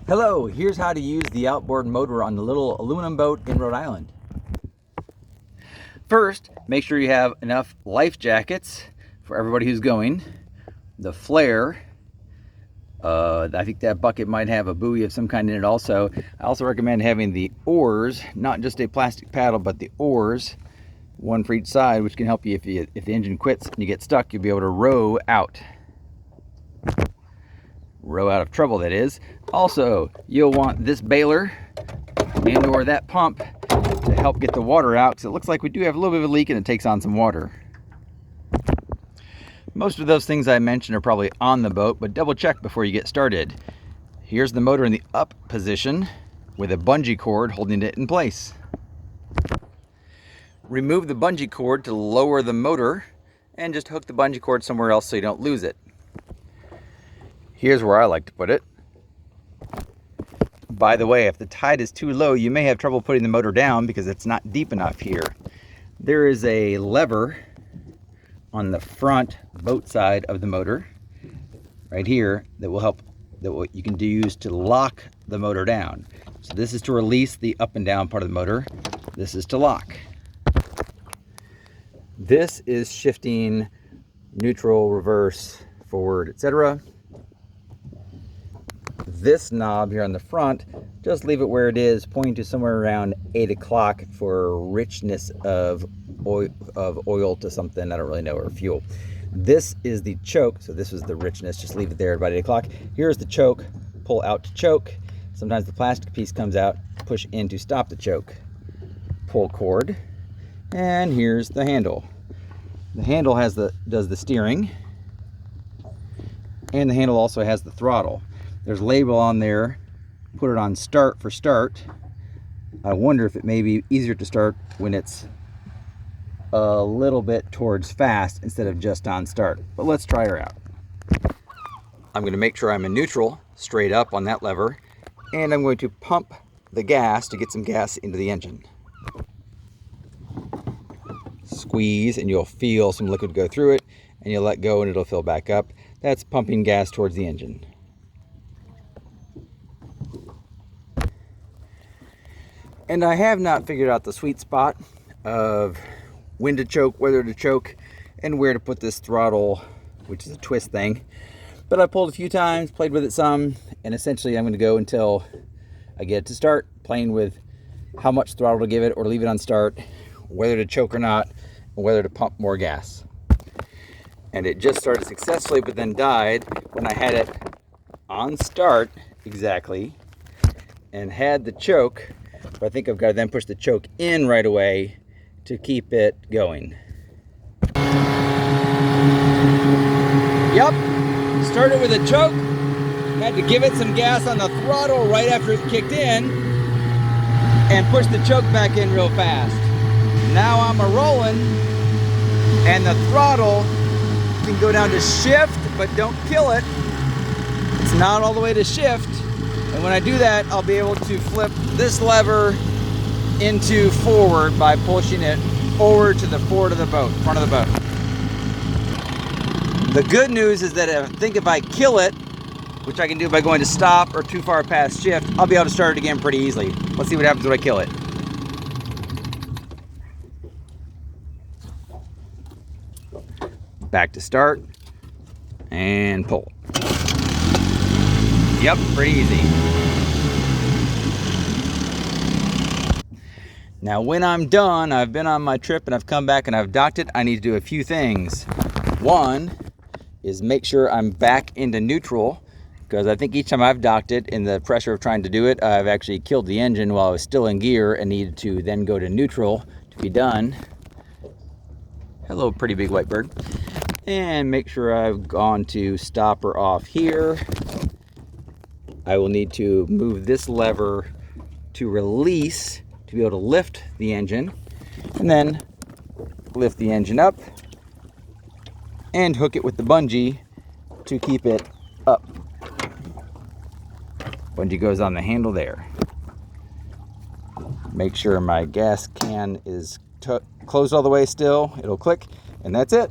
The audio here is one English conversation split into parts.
Hello, here's how to use the outboard motor on the little aluminum boat in Rhode Island. First, make sure you have enough life jackets for everybody who's going. The flare, I think that bucket might have a buoy of some kind in it also. I also recommend having the oars, not just a plastic paddle, but the oars, one for each side, which can help you if the engine quits and you get stuck, you'll be able to row out. Row out of trouble, that is. Also, you'll want this baler and or that pump to help get the water out, because it looks like we do have a little bit of a leak and it takes on some water. Most of those things I mentioned are probably on the boat, but double check before you get started. Here's the motor in the up position with a bungee cord holding it in place. Remove the bungee cord to lower the motor and just hook the bungee cord somewhere else so you don't lose it. Here's where I like to put it. By the way, if the tide is too low, you may have trouble putting the motor down because it's not deep enough here. There is a lever on the front boat side of the motor, right here, that will help, you can use to lock the motor down. So this is to release the up and down part of the motor. This is to lock. This is shifting neutral, reverse, forward, etc. This knob here on the front, just leave it where it is, pointing to somewhere around 8 o'clock for richness of oil to something, I don't really know, or fuel. This is the choke, so this was the richness, just leave it there at about 8 o'clock. Here's the choke, pull out to choke. Sometimes the plastic piece comes out, push in to stop the choke. Pull cord, and here's the handle. The handle does the steering, and the handle also has the throttle. There's a label on there, put it on start for start. I wonder if it may be easier to start when it's a little bit towards fast instead of just on start. But let's try her out. I'm going to make sure I'm in neutral, straight up on that lever, and I'm going to pump the gas to get some gas into the engine. Squeeze and you'll feel some liquid go through it, and you'll let go and it'll fill back up. That's pumping gas towards the engine. And I have not figured out the sweet spot of when to choke, whether to choke, and where to put this throttle, which is a twist thing. But I pulled a few times, played with it some, and essentially I'm going to go until I get it to start, playing with how much throttle to give it or leave it on start, whether to choke or not, and whether to pump more gas. And it just started successfully, but then died when I had it on start exactly and had the choke. But I think I've got to then push the choke in right away to keep it going. Yep, started with a choke, had to give it some gas on the throttle right after it kicked in, and push the choke back in real fast. Now I'm a-rolling, and the throttle can go down to shift, but don't kill it. It's not all the way to shift. And when I do that, I'll be able to flip this lever into forward by pushing it forward to the forward of the boat, front of the boat. The good news is that I think if I kill it, which I can do by going to stop or too far past shift, I'll be able to start it again pretty easily. Let's see what happens when I kill it. Back to start and pull. Yep, pretty easy. Now when I'm done, I've been on my trip and I've come back and I've docked it, I need to do a few things. One is make sure I'm back into neutral, because I think each time I've docked it, in the pressure of trying to do it, I've actually killed the engine while I was still in gear and needed to then go to neutral to be done. Hello, pretty big white bird. And make sure I've gone to stop or off here. I will need to move this lever to release to be able to lift the engine, and then lift the engine up and hook it with the bungee to keep it up. Bungee goes on the handle there. Make sure my gas can is closed all the way still. It'll click, and that's it.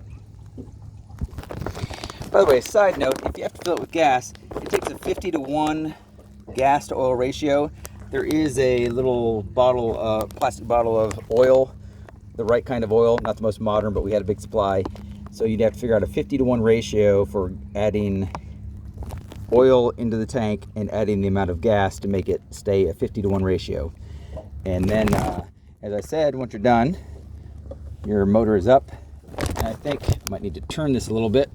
By the way, side note, if you have to fill it with gas, it takes a 50 to 1 gas to oil ratio. There is a little bottle, plastic bottle of oil, the right kind of oil, not the most modern, but we had a big supply. So you'd have to figure out a 50-to-1 ratio for adding oil into the tank and adding the amount of gas to make it stay a 50-to-1 ratio. And then, as I said, once you're done, your motor is up. And I think I might need to turn this a little bit.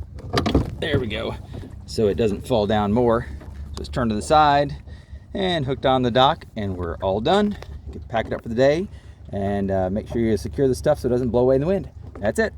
There we go. So it doesn't fall down more. Just turn to the side and hooked on the dock, and we're all done. You can pack it up for the day and make sure you secure the stuff so it doesn't blow away in the wind. That's it.